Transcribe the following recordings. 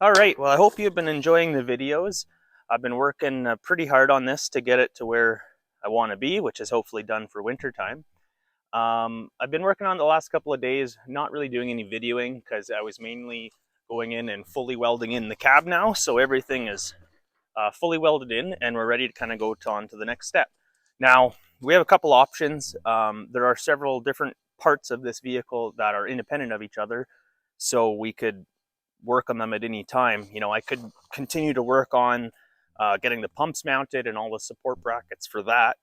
All right, well, I hope you've been enjoying the videos. I've been working pretty hard on this to get it to where I want to be, which is hopefully done for winter time. I've been working on the last couple of days, not really doing any videoing because I was mainly going in and fully welding in the cab now. So everything is fully welded in and we're ready to kind of go on to the next step. Now, we have a couple options. There are several different parts of this vehicle that are independent of each other. So we could work on them at any time. You know, I could continue to work on getting the pumps mounted and all the support brackets for that.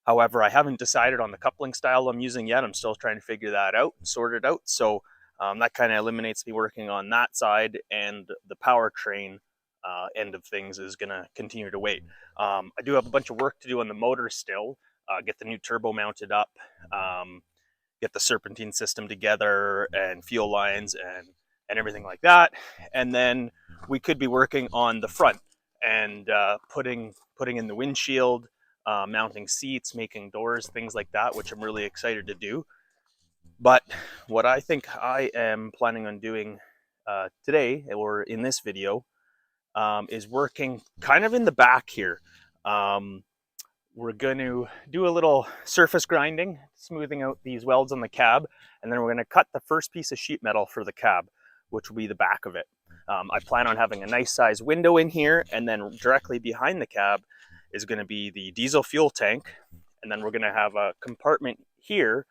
However, I haven't decided on the coupling style I'm using yet. I'm still trying to figure that out and sort it out. So that kind of eliminates me working on that side, and the powertrain end of things is going to continue to wait. I do have a bunch of work to do on the motor still, get the new turbo mounted up, get the serpentine system together and fuel lines and everything like that. And then we could be working on the front and putting in the windshield, mounting seats, making doors, things like that, which I'm really excited to do. But what I think I am planning on doing today, or in this video, is working kind of in the back here. We're going to do a little surface grinding, smoothing out these welds on the cab, and then we're going to cut the first piece of sheet metal for the cab, which will be the back of it. I plan on having a nice size window in here, and then directly behind the cab is going to be the diesel fuel tank, and then we're going to have a compartment here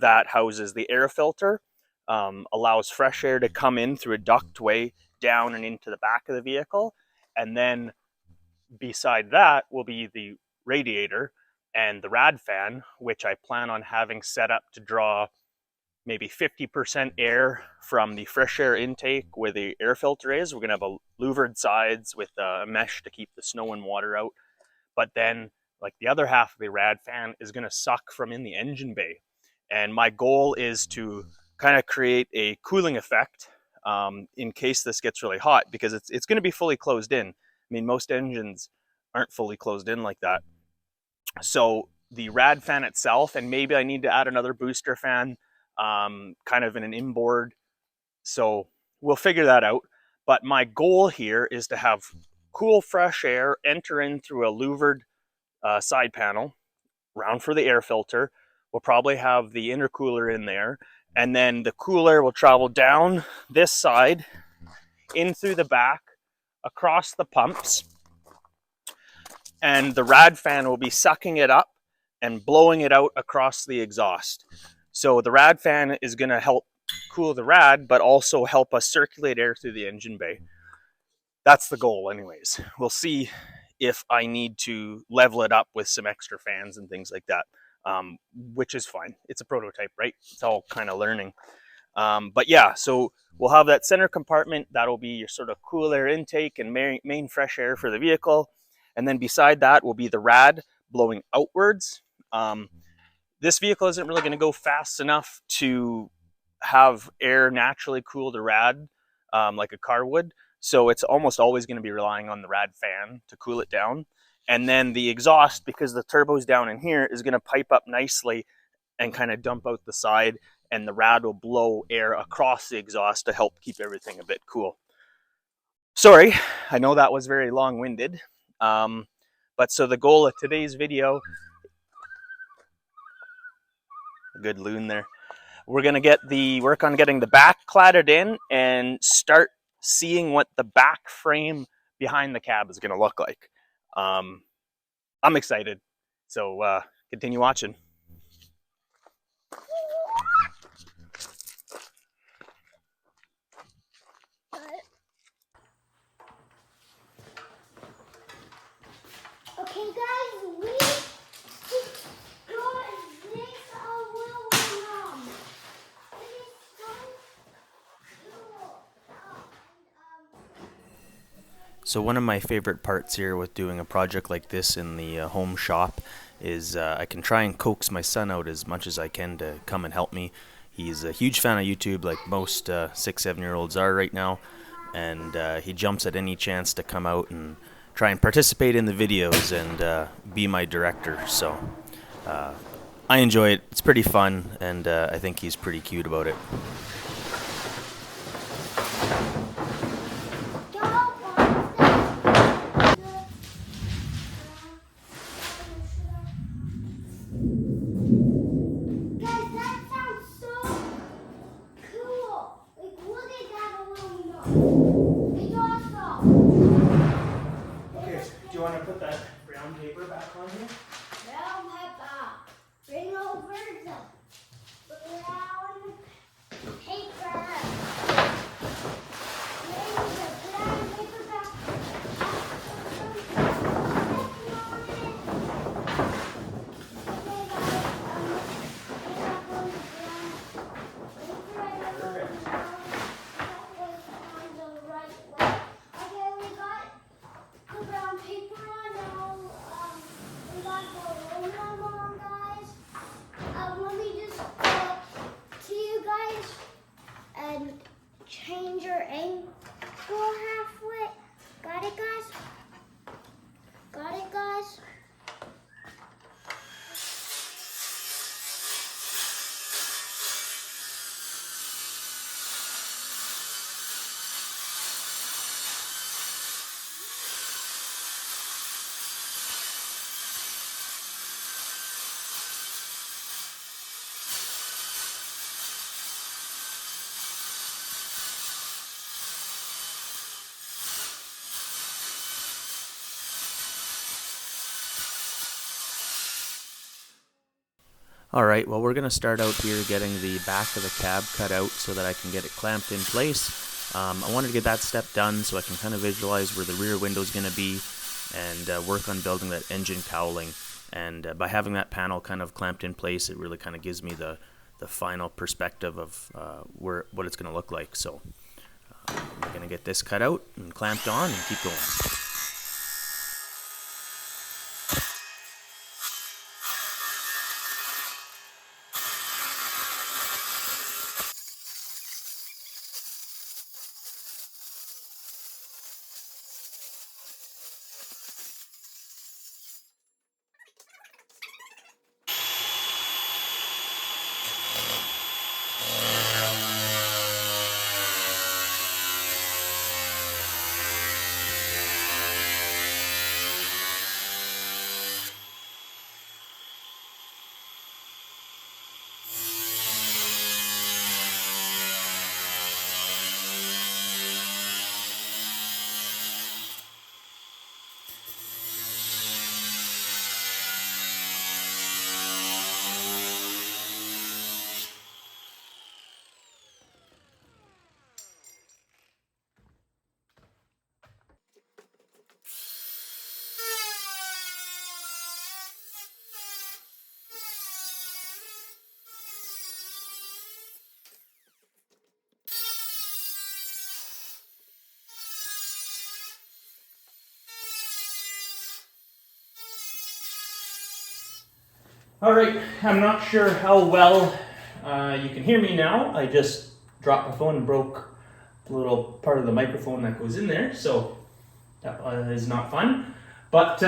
that houses the air filter, allows fresh air to come in through a ductway down and into the back of the vehicle, and then beside that will be the radiator and the rad fan, which I plan on having set up to draw maybe 50% air from the fresh air intake where the air filter is. We're going to have a louvered sides with a mesh to keep the snow and water out. But then, like, the other half of the rad fan is going to suck from in the engine bay. And my goal is to kind of create a cooling effect in case this gets really hot, because it's going to be fully closed in. I mean, most engines aren't fully closed in like that. So the rad fan itself, and maybe I need to add another booster fan, kind of in an inboard. So we'll figure that out. But my goal here is to have cool, fresh air enter in through a louvered side panel, round for the air filter. We'll probably have the intercooler in there. And then the cooler will travel down this side, in through the back, across the pumps. And the rad fan will be sucking it up and blowing it out across the exhaust. So the rad fan is going to help cool the rad, but also help us circulate air through the engine bay. That's the goal anyways. We'll see if I need to level it up with some extra fans and things like that, which is fine. It's a prototype, right? It's all kind of learning. But yeah, so we'll have that center compartment. That'll be your sort of cool air intake and main fresh air for the vehicle. And then beside that will be the rad blowing outwards. This vehicle isn't really going to go fast enough to have air naturally cool the rad like a car would. So it's almost always going to be relying on the rad fan to cool it down. And then the exhaust, because the turbo's down in here, is going to pipe up nicely and kind of dump out the side. And the rad will blow air across the exhaust to help keep everything a bit cool. Sorry, I know that was very long-winded. But so the goal of today's video, a good loon there, we're going to work on getting the back cladded in and start seeing what the back frame behind the cab is going to look like. I'm excited, so continue watching. Okay, guys, we got this aluminum. It is so cool. So one of my favorite parts here with doing a project like this in the home shop is I can try and coax my son out as much as I can to come and help me. He's a huge fan of YouTube, like most 6-7-year-olds are right now, and he jumps at any chance to come out and try and participate in the videos and be my director. So I enjoy it. It's pretty fun, and I think he's pretty cute about it. Guys, change your angle halfway. Got it, guys? Got it, guys? Alright, well we're going to start out here getting the back of the cab cut out so that I can get it clamped in place. I wanted to get that step done so I can kind of visualize where the rear window is going to be and work on building that engine cowling. And by having that panel kind of clamped in place, it really kind of gives me the final perspective of what it's going to look like. So we're going to get this cut out and clamped on and keep going. Alright, I'm not sure how well you can hear me now. I just dropped my phone and broke the little part of the microphone that goes in there, so that is not fun. But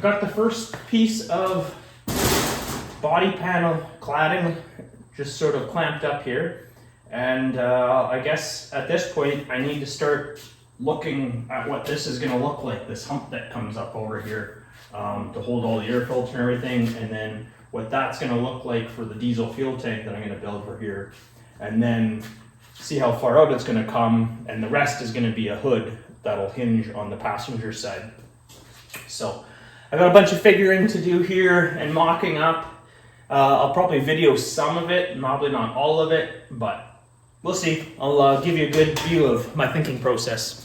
got the first piece of body panel cladding just sort of clamped up here. And I guess at this point I need to start looking at what this is going to look like, this hump that comes up over here to hold all the air filter and everything, and then what that's going to look like for the diesel fuel tank that I'm going to build for here, and then see how far out it's going to come, and the rest is going to be a hood that'll hinge on the passenger side. So I got a bunch of figuring to do here and mocking up. I'll probably video some of it, probably not all of it, but we'll see. I'll give you a good view of my thinking process.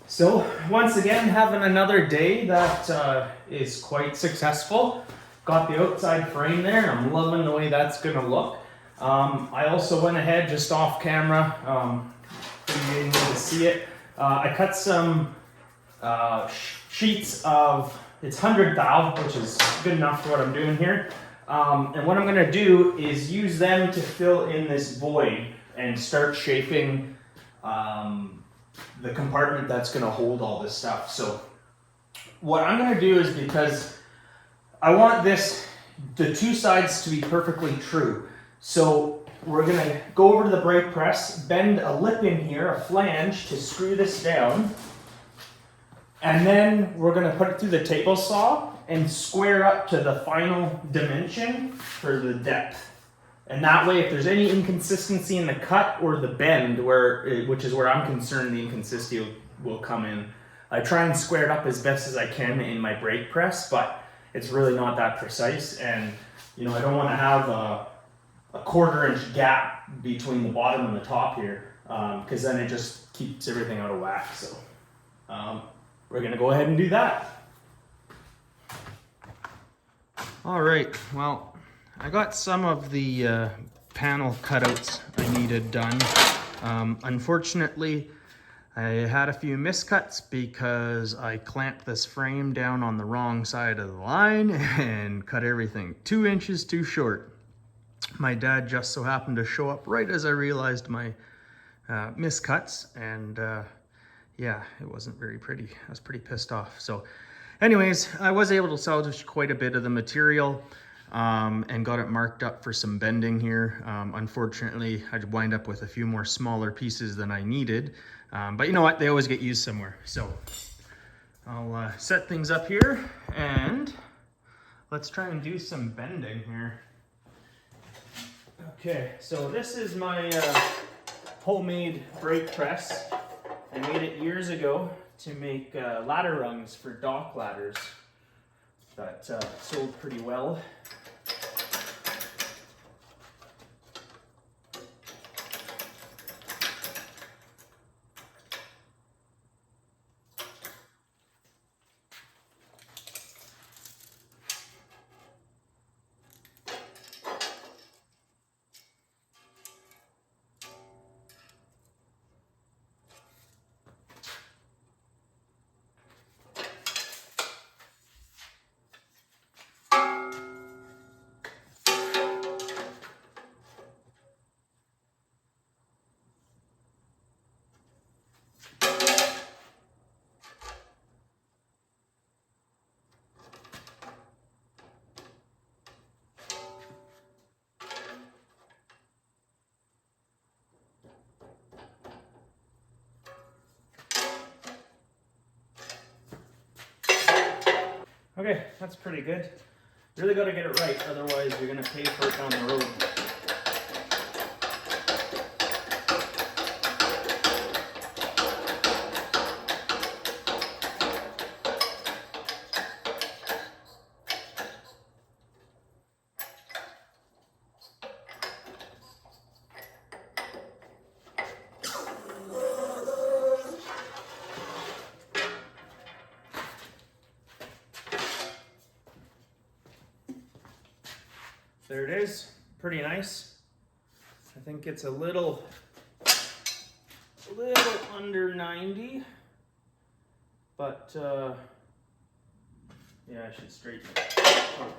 So once again, having another day that is quite successful. Got the outside frame there, and I'm loving the way that's gonna look. I also went ahead just off camera, you didn't need to see it. I cut some sheets of, it's 100 thou, which is good enough for what I'm doing here. And what I'm gonna do is use them to fill in this void and start shaping the compartment that's gonna hold all this stuff. So what I'm gonna do is, because I want the two sides to be perfectly true. So we're gonna go over to the brake press, bend a lip in here, a flange, to screw this down. And then we're gonna put it through the table saw and square up to the final dimension for the depth. And that way, if there's any inconsistency in the cut or the bend, which is where I'm concerned the inconsistency will come in, I try and square it up as best as I can in my brake press, but it's really not that precise. And I don't want to have a 1/4 inch gap between the bottom and the top here, because then it just keeps everything out of whack. So we're gonna go ahead and do that. All right, well, I got some of the panel cutouts I needed done. Unfortunately, I had a few miscuts because I clamped this frame down on the wrong side of the line and cut everything 2 inches too short. My dad just so happened to show up right as I realized my miscuts, and yeah, it wasn't very pretty. I was pretty pissed off. So anyways, I was able to salvage quite a bit of the material and got it marked up for some bending here. Unfortunately, I'd wind up with a few more smaller pieces than I needed. But you know what? They always get used somewhere. So I'll set things up here and let's try and do some bending here. Okay, so this is my homemade brake press. I made it years ago to make ladder rungs for dock ladders that sold pretty well. Okay, that's pretty good. You really got to get it right, otherwise you're going to pay for it down the road. There it is, pretty nice. I think it's a little under 90, but yeah, I should straighten it. Oh.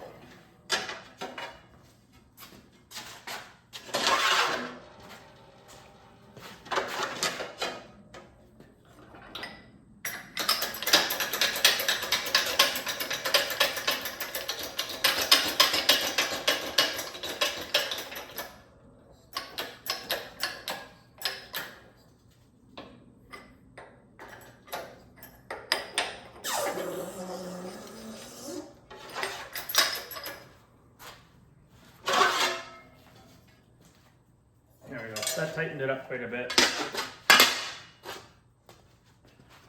There we go. That tightened it up quite a bit.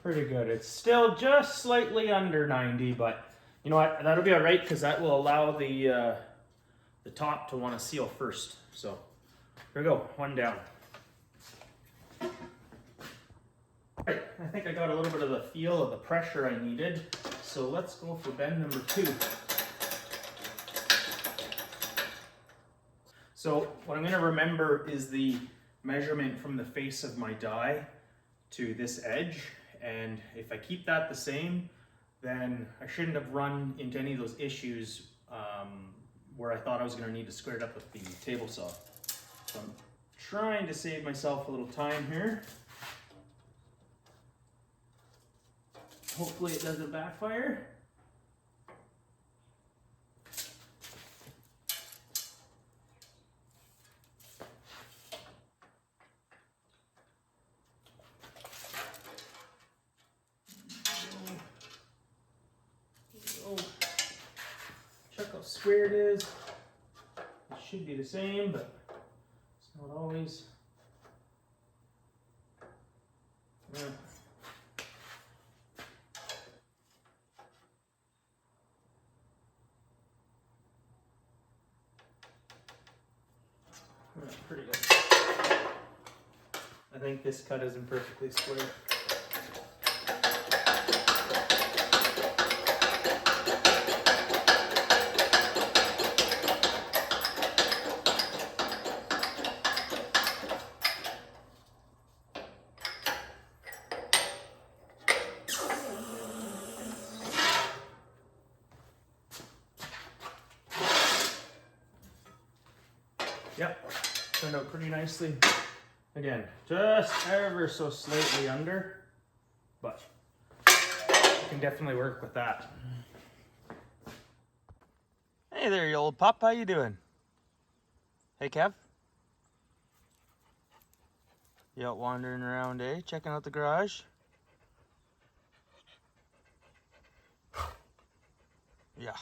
Pretty good. It's still just slightly under 90, but you know what? That'll be all right because that will allow the top to want to seal first. So here we go. One down. Right, I think I got a little bit of the feel of the pressure I needed, so let's go for bend number 2. So what I'm going to remember is the measurement from the face of my die to this edge, and if I keep that the same, then I shouldn't have run into any of those issues where I thought I was going to need to square it up with the table saw. So I'm trying to save myself a little time here. Hopefully it doesn't backfire. Check how square it is. It should be the same, but it's not always. Yeah. That's pretty good. I think this cut isn't perfectly square. Yep, turned out pretty nicely. Again, just ever so slightly under, but I can definitely work with that. Hey there, you old pup. How you doing? Hey, Kev. You out wandering around, eh? Checking out the garage? Yeah.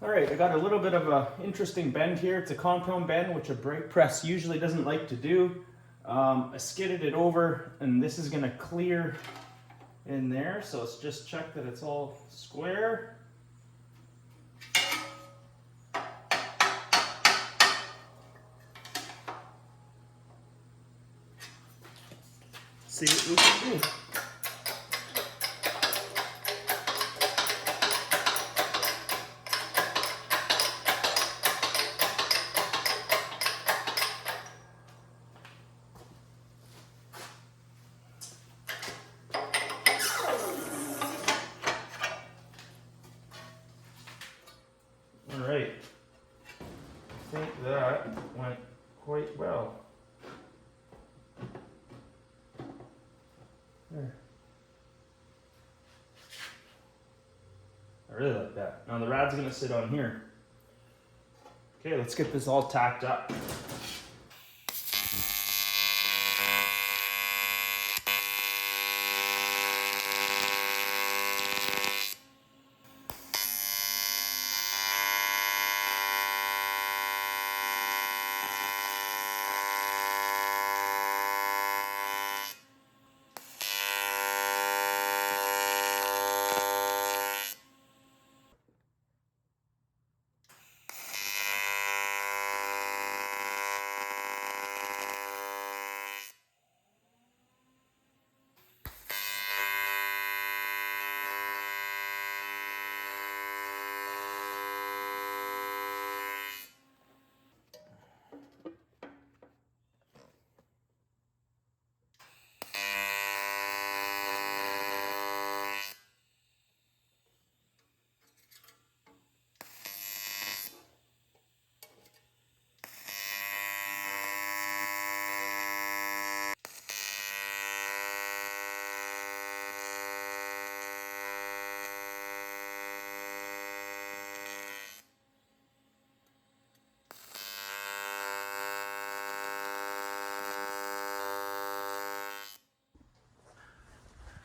All right, I got a little bit of an interesting bend here. It's a compound bend, which a brake press usually doesn't like to do. I skidded it over, and this is gonna clear in there, so let's just check that it's all square. See what we can do. All right, I think that went quite well. There. I really like that. Now the rad's gonna sit on here. Okay, let's get this all tacked up.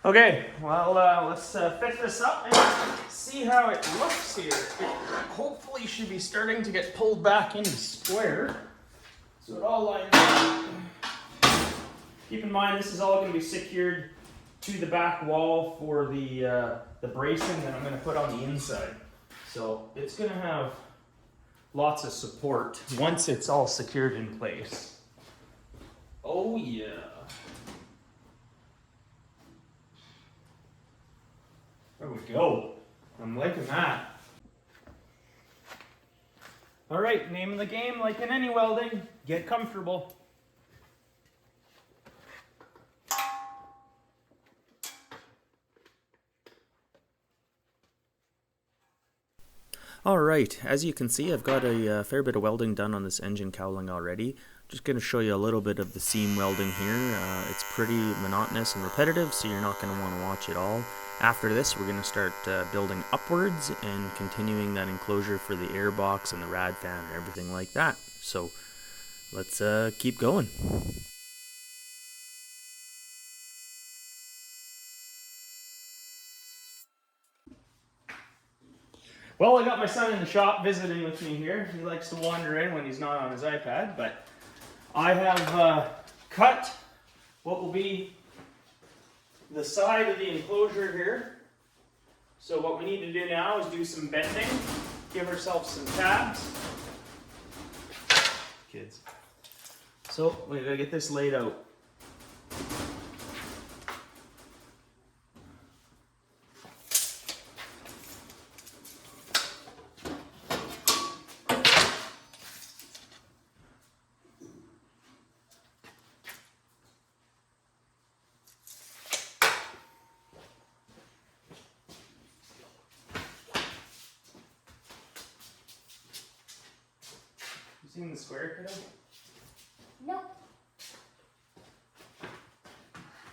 Okay, well, let's fit this up and see how it looks here. It hopefully should be starting to get pulled back into square, so it all lines up. Keep in mind, this is all going to be secured to the back wall for the bracing that I'm going to put on the inside. So it's going to have lots of support once it's all secured in place. Oh yeah. There we go. I'm liking that. All right, name of the game, like in any welding, get comfortable. Alright, as you can see, I've got a fair bit of welding done on this engine cowling already. Just going to show you a little bit of the seam welding here. It's pretty monotonous and repetitive, so you're not going to want to watch it all. After this, we're going to start building upwards and continuing that enclosure for the air box and the rad fan and everything like that. So let's keep going. Well, I got my son in the shop visiting with me here. He likes to wander in when he's not on his iPad, but I have cut what will be the side of the enclosure here. So what we need to do now is do some bending, give ourselves some tabs. Kids. So we gotta get this laid out. You seen the square, kiddo? Nope.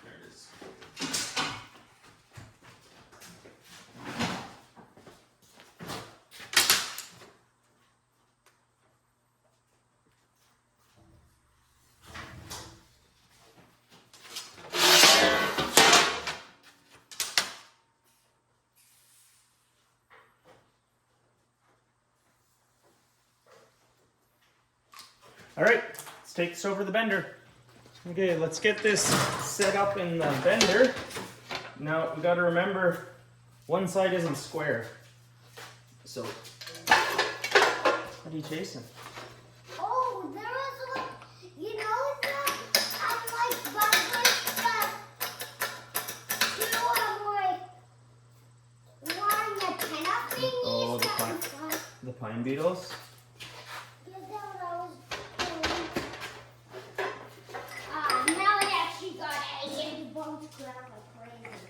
There it is. All right, let's take this over the bender. Okay, let's get this set up in the bender. Now we got to remember, one side isn't square. So, what are you chasing? Oh, there was one. You know that I'm like bumpers to one antenna thingy. Oh, the pine beetles. Yeah, that's what I was doing. Now it actually got a and both grab like crazy.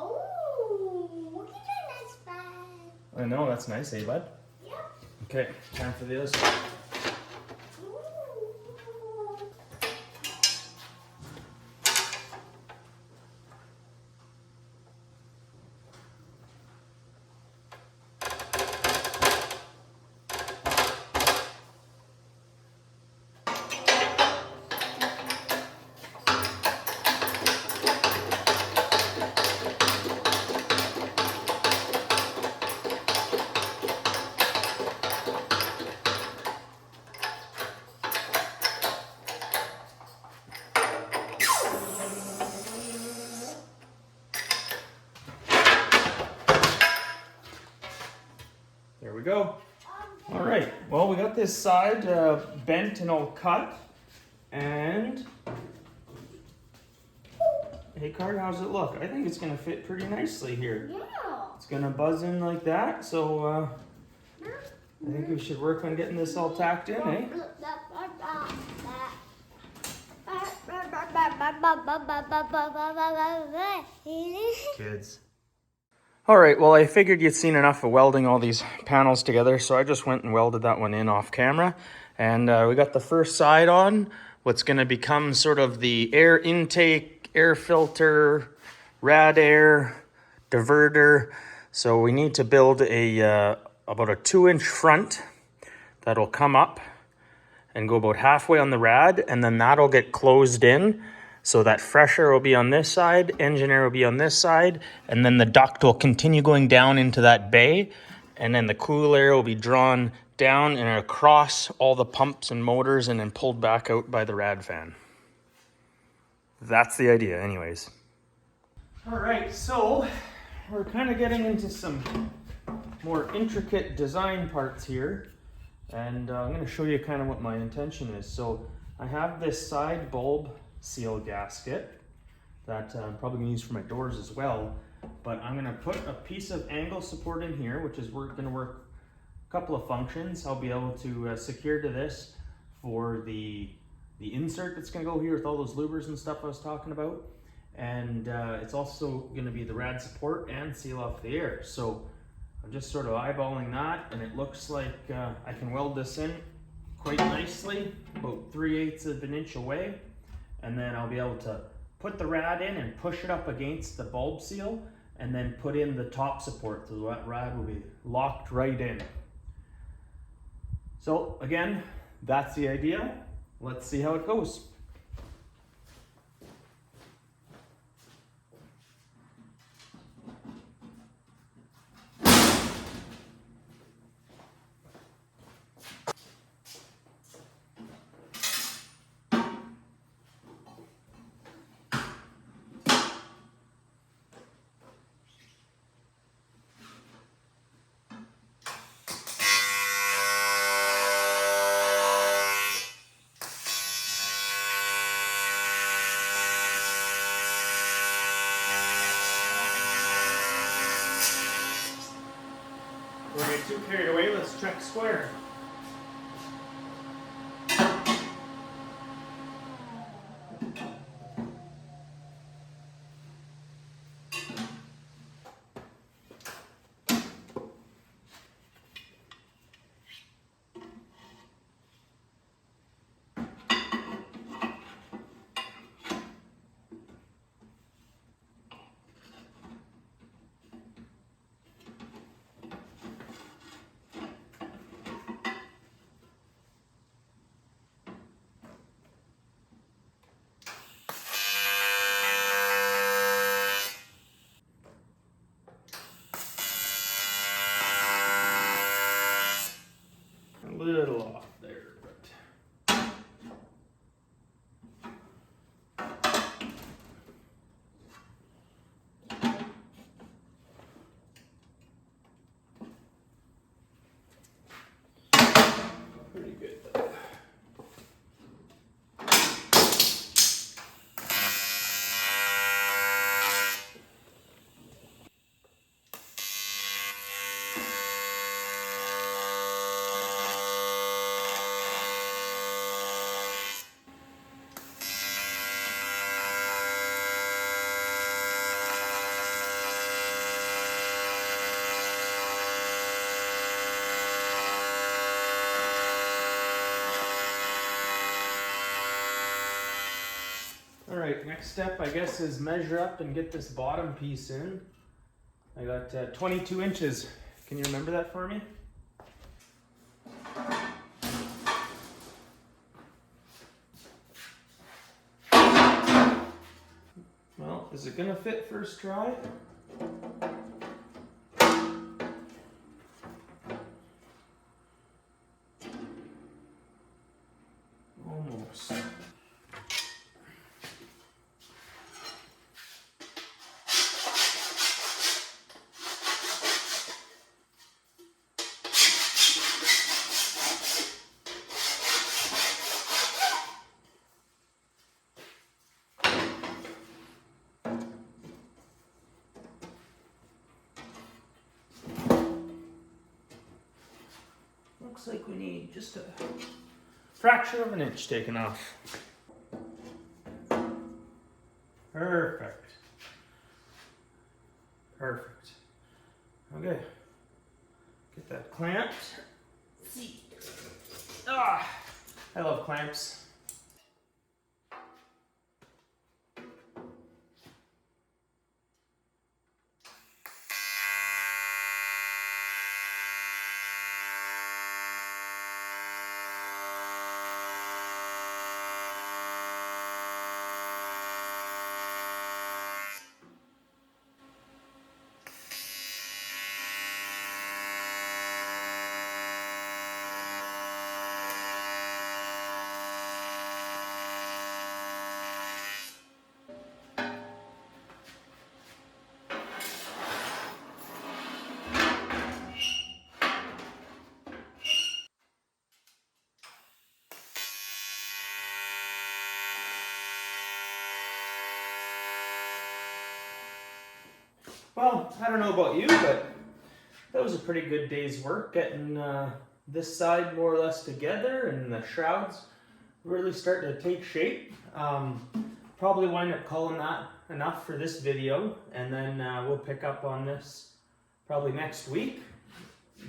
Oh, look at that nice bag. I know, that's nice, eh, bud? Yep. Okay, time for the other side. Ooh. There we go. All right, well, we got this side bent and all cut. And, hey, Card, how's it look? I think it's gonna fit pretty nicely here. Yeah. It's gonna buzz in like that, so I think we should work on getting this all tacked in, eh? Kids. All right, well, I figured you'd seen enough of welding all these panels together, so I just went and welded that one in off camera. And we got the first side on, what's gonna become sort of the air intake, air filter, rad air, diverter. So we need to build a about a 2-inch front that'll come up and go about halfway on the rad, and then that'll get closed in. So that fresh air will be on this side, engine air will be on this side, and then the duct will continue going down into that bay, and then the cool air will be drawn down and across all the pumps and motors and then pulled back out by the rad fan. That's the idea anyways. All right, so we're kind of getting into some more intricate design parts here, and I'm going to show you kind of what my intention is. So I have this side bulb seal gasket that I'm probably going to use for my doors as well, but I'm going to put a piece of angle support in here, which is going to work a couple of functions. I'll be able to secure to this for the insert that's going to go here with all those louvers and stuff I was talking about, and it's also going to be the rad support and seal off the air. So I'm just sort of eyeballing that, and it looks like I can weld this in quite nicely, about 3/8 of an inch away. And then I'll be able to put the rad in and push it up against the bulb seal, and then put in the top support, so that rad will be locked right in. So again, that's the idea. Let's see how it goes. too carried away, let's check square. A little off there, but pretty good though. Alright, next step I guess is measure up and get this bottom piece in. I got 22 inches. Can you remember that for me? Well, is it gonna fit first try? Almost. Looks like we need just a fraction of an inch taken off. Perfect. Perfect. Okay. Get that clamped. See. Ah, I love clamps. Well, I don't know about you, but that was a pretty good day's work getting this side more or less together, and the shrouds really starting to take shape. Probably wind up calling that enough for this video, and then we'll pick up on this probably next week.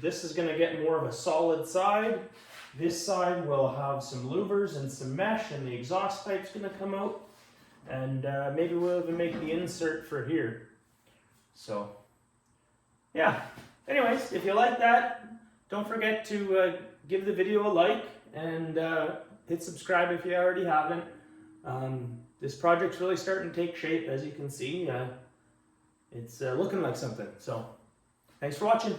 This is going to get more of a solid side. This side will have some louvers and some mesh, and the exhaust pipe's going to come out, and maybe we'll even make the insert for here. So, yeah. Anyways, if you like that, don't forget to give the video a like and hit subscribe if you already haven't. This project's really starting to take shape, as you can see. It's looking like something. So, thanks for watching.